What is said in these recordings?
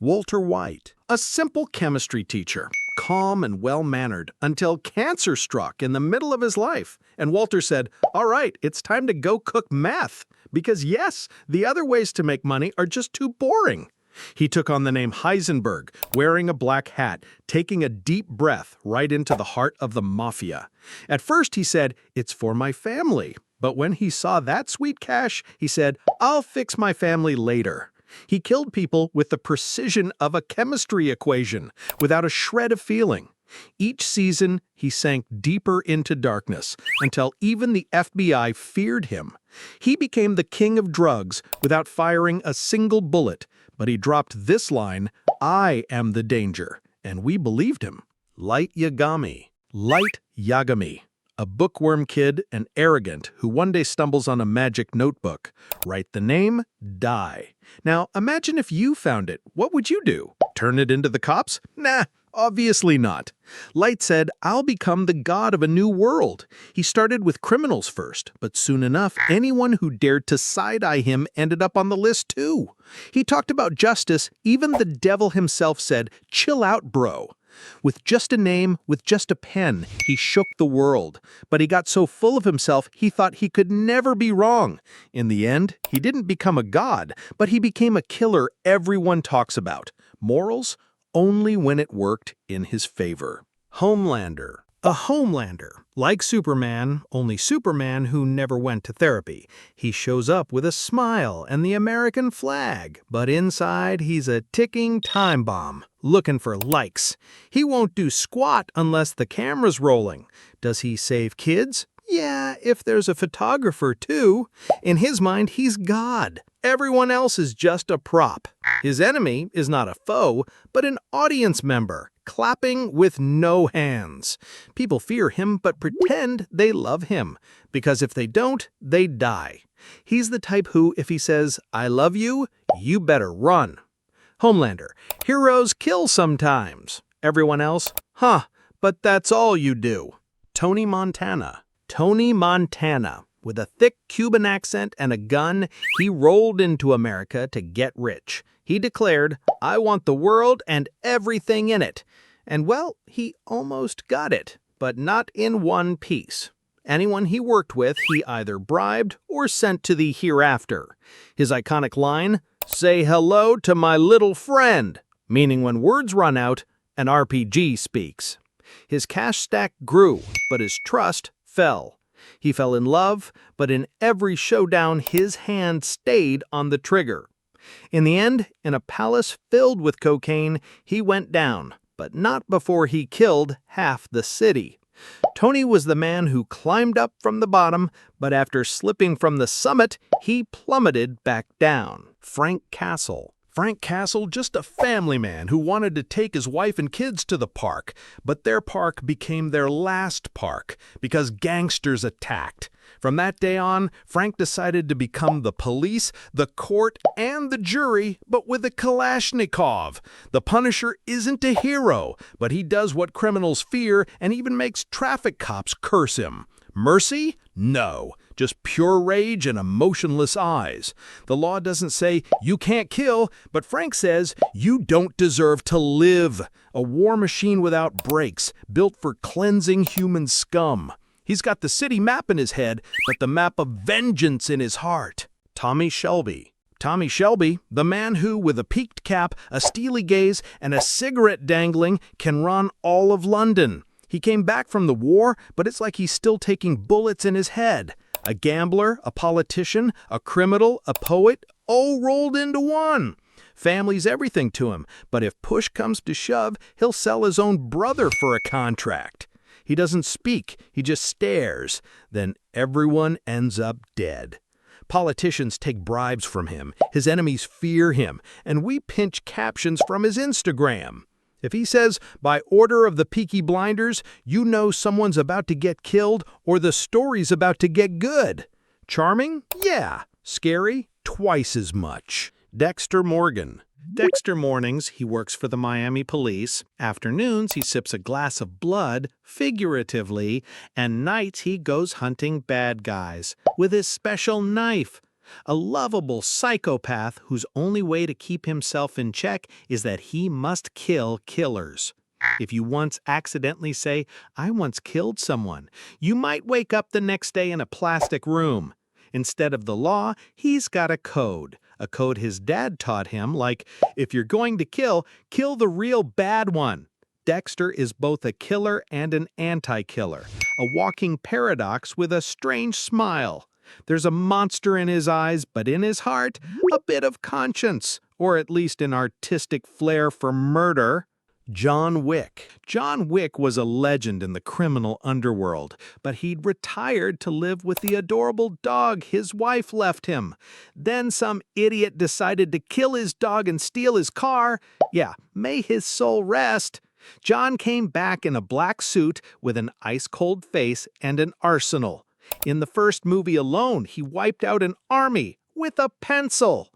Walter White, a simple chemistry teacher, calm and well-mannered, until cancer struck in the middle of his life. And Walter said, "All right, it's time to go cook meth. Because yes, the other ways to make money are just too boring." He took on the name Heisenberg, wearing a black hat, taking a deep breath right into the heart of the mafia. At first he said, "It's for my family." But when he saw that sweet cash, he said, "I'll fix my family later." He killed people with the precision of a chemistry equation, without a shred of feeling. Each season, he sank deeper into darkness, until even the FBI feared him. He became the king of drugs without firing a single bullet, but he dropped this line, "I am the danger," and we believed him. Light Yagami, a bookworm kid and arrogant who one day stumbles on a magic notebook. Write the name, die. Now, imagine if you found it. What would you do? Turn it into the cops? Nah, obviously not. Light said, "I'll become the god of a new world." He started with criminals first, but soon enough, anyone who dared to side-eye him ended up on the list too. He talked about justice. Even the devil himself said, "Chill out, bro." With just a name, with just a pen, he shook the world. But he got so full of himself, he thought he could never be wrong. In the end, he didn't become a god, but he became a killer everyone talks about. Morals? Only when it worked in his favor. Homelander. A Homelander. Like Superman, only Superman who never went to therapy. He shows up with a smile and the American flag, but inside he's a ticking time bomb, looking for likes. He won't do squat unless the camera's rolling. Does he save kids? Yeah, if there's a photographer too. In his mind, he's God. Everyone else is just a prop. His enemy is not a foe, but an audience member, clapping with no hands. People fear him but pretend they love him, because if they don't, they die. He's the type who, if he says, "I love you," you better run. Homelander. Heroes kill sometimes. Everyone else, but that's all you do. Tony Montana. With a thick Cuban accent and a gun, he rolled into America to get rich. He declared, "I want the world and everything in it." And well, he almost got it, but not in one piece. Anyone he worked with, he either bribed or sent to the hereafter. His iconic line, "Say hello to my little friend," meaning when words run out, an RPG speaks. His cash stack grew, but his trust fell. He fell in love, but in every showdown his hand stayed on the trigger. In the end, in a palace filled with cocaine, he went down, but not before he killed half the city. Tony was the man who climbed up from the bottom, but after slipping from the summit, he plummeted back down. Frank Castle, just a family man who wanted to take his wife and kids to the park, but their park became their last park because gangsters attacked. From that day on, Frank decided to become the police, the court, and the jury, but with a Kalashnikov. The Punisher isn't a hero, but he does what criminals fear and even makes traffic cops curse him. Mercy? No. Just pure rage and emotionless eyes. The law doesn't say, "You can't kill," but Frank says, "You don't deserve to live." A war machine without brakes, built for cleansing human scum. He's got the city map in his head, but the map of vengeance in his heart. Tommy Shelby, the man who, with a peaked cap, a steely gaze, and a cigarette dangling, can run all of London. He came back from the war, but it's like he's still taking bullets in his head. A gambler, a politician, a criminal, a poet, all rolled into one. Family's everything to him, but if push comes to shove, he'll sell his own brother for a contract. He doesn't speak, he just stares. Then everyone ends up dead. Politicians take bribes from him, his enemies fear him, and we pinch captions from his Instagram. If he says, "By order of the Peaky Blinders," you know someone's about to get killed or the story's about to get good. Charming? Yeah. Scary? Twice as much. Dexter Morgan. Mornings, he works for the Miami police. Afternoons, he sips a glass of blood, figuratively. And nights, he goes hunting bad guys with his special knife. a lovable psychopath whose only way to keep himself in check is that he must kill killers. If you once accidentally say, "I once killed someone," you might wake up the next day in a plastic room. Instead of the law, he's got a code his dad taught him, like, if you're going to kill, kill the real bad one. Dexter is both a killer and an anti-killer, a walking paradox with a strange smile. There's a monster in his eyes, but in his heart, a bit of conscience, or at least an artistic flair for murder. John Wick. John Wick was a legend in the criminal underworld, but he'd retired to live with the adorable dog his wife left him. Then some idiot decided to kill his dog and steal his car. Yeah, may his soul rest. John came back in a black suit with an ice-cold face and an arsenal. In the first movie alone, he wiped out an army with a pencil.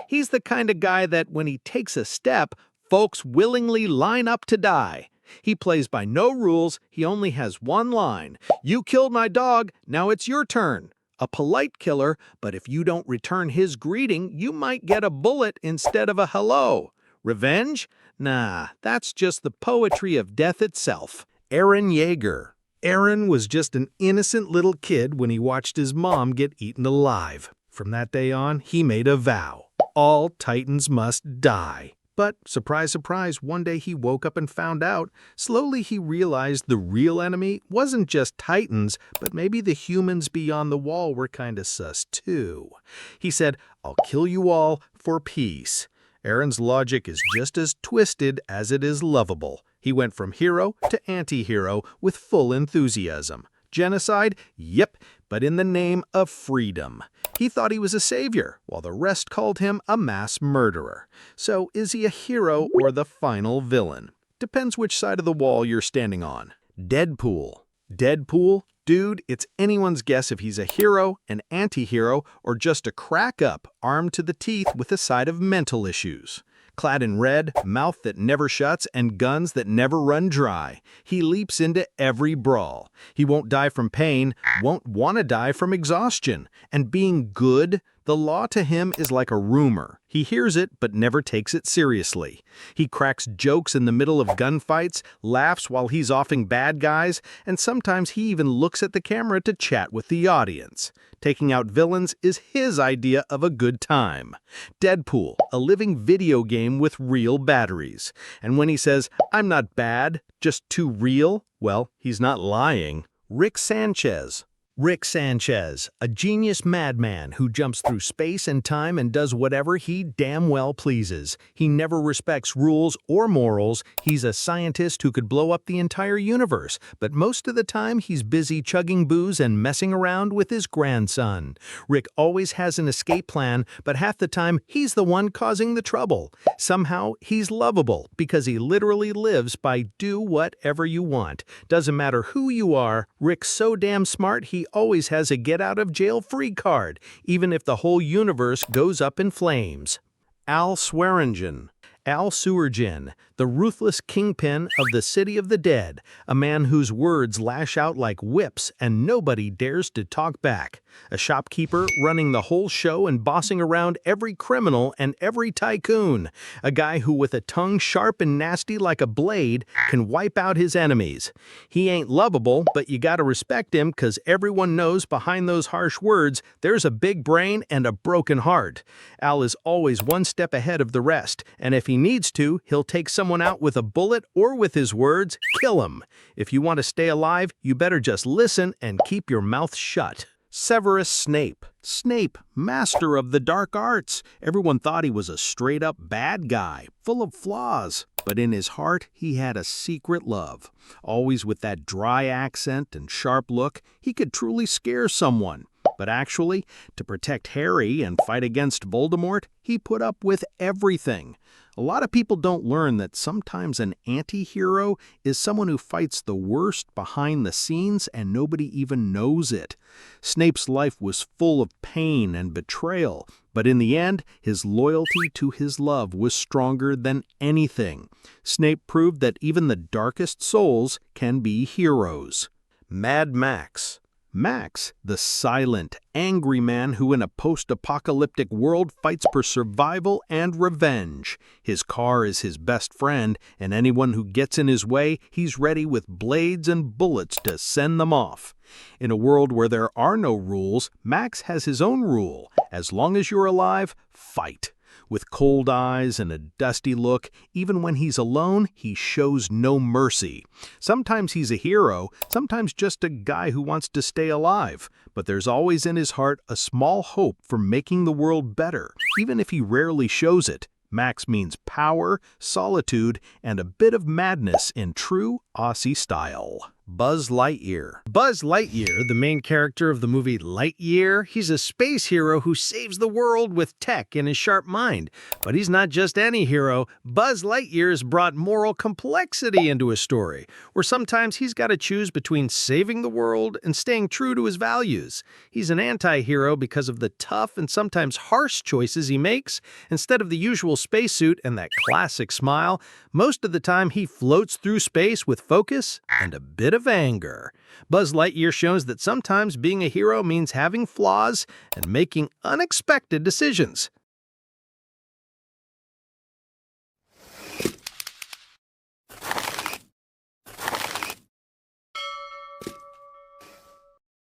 He's the kind of guy that when he takes a step, folks willingly line up to die. He plays by no rules, he only has one line. "You killed my dog, now it's your turn." A polite killer, but if you don't return his greeting, you might get a bullet instead of a hello. Revenge? Nah, that's just the poetry of death itself. Eren Yeager. Eren was just an innocent little kid when he watched his mom get eaten alive. From that day on, he made a vow. All Titans must die. But, surprise, surprise, one day he woke up and found out. Slowly he realized the real enemy wasn't just Titans, but maybe the humans beyond the wall were kinda sus too. He said, "I'll kill you all for peace." Eren's logic is just as twisted as it is lovable. He went from hero to anti-hero with full enthusiasm. Genocide? Yep, but in the name of freedom. He thought he was a savior, while the rest called him a mass murderer. So is he a hero or the final villain? Depends which side of the wall you're standing on. Deadpool. Deadpool? Dude, it's anyone's guess if he's a hero, an anti-hero, or just a crack-up armed to the teeth with a side of mental issues. Clad in red, mouth that never shuts, and guns that never run dry, he leaps into every brawl. He won't die from pain, won't want to die from exhaustion. And being good, the law to him is like a rumor. He hears it, but never takes it seriously. He cracks jokes in the middle of gunfights, laughs while he's offing bad guys, and sometimes he even looks at the camera to chat with the audience. Taking out villains is his idea of a good time. Deadpool, a living video game with real batteries. And when he says, "I'm not bad, just too real," well, he's not lying. Rick Sanchez. Rick Sanchez, a genius madman who jumps through space and time and does whatever he damn well pleases. He never respects rules or morals. He's a scientist who could blow up the entire universe, but most of the time he's busy chugging booze and messing around with his grandson. Rick always has an escape plan, but half the time he's the one causing the trouble. Somehow he's lovable because he literally lives by do whatever you want. Doesn't matter who you are, Rick's so damn smart he always has a get-out-of-jail-free card, even if the whole universe goes up in flames. Al Swearingen. Al Swearingen, the ruthless kingpin of the City of the Dead, a man whose words lash out like whips and nobody dares to talk back. A shopkeeper running the whole show and bossing around every criminal and every tycoon. A guy who with a tongue sharp and nasty like a blade can wipe out his enemies. He ain't lovable, but you gotta respect him because everyone knows behind those harsh words there's a big brain and a broken heart. Al is always one step ahead of the rest, and if he needs to, he'll take someone out with a bullet or with his words, kill him. If you want to stay alive, you better just listen and keep your mouth shut. Severus Snape. Snape, master of the dark arts. Everyone thought he was a straight-up bad guy, full of flaws. But in his heart, he had a secret love. Always with that dry accent and sharp look, he could truly scare someone. But actually, to protect Harry and fight against Voldemort, he put up with everything. A lot of people don't learn that sometimes an anti-hero is someone who fights the worst behind the scenes and nobody even knows it. Snape's life was full of pain and betrayal, but in the end, his loyalty to his love was stronger than anything. Snape proved that even the darkest souls can be heroes. Mad Max. Max, the silent, angry man who in a post-apocalyptic world fights for survival and revenge. His car is his best friend, and anyone who gets in his way, he's ready with blades and bullets to send them off. In a world where there are no rules, Max has his own rule. As long as you're alive, fight. With cold eyes and a dusty look, even when he's alone, he shows no mercy. Sometimes he's a hero, sometimes just a guy who wants to stay alive. But there's always in his heart a small hope for making the world better, even if he rarely shows it. Max means power, solitude, and a bit of madness in true Aussie style. Buzz Lightyear. Buzz Lightyear, the main character of the movie Lightyear, he's a space hero who saves the world with tech and his sharp mind. But he's not just any hero. Buzz Lightyear's brought moral complexity into his story, where sometimes he's got to choose between saving the world and staying true to his values. He's an anti-hero because of the tough and sometimes harsh choices he makes. Instead of the usual spacesuit and that classic smile, most of the time he floats through space with focus and a bit of anger. Buzz Lightyear shows that sometimes being a hero means having flaws and making unexpected decisions.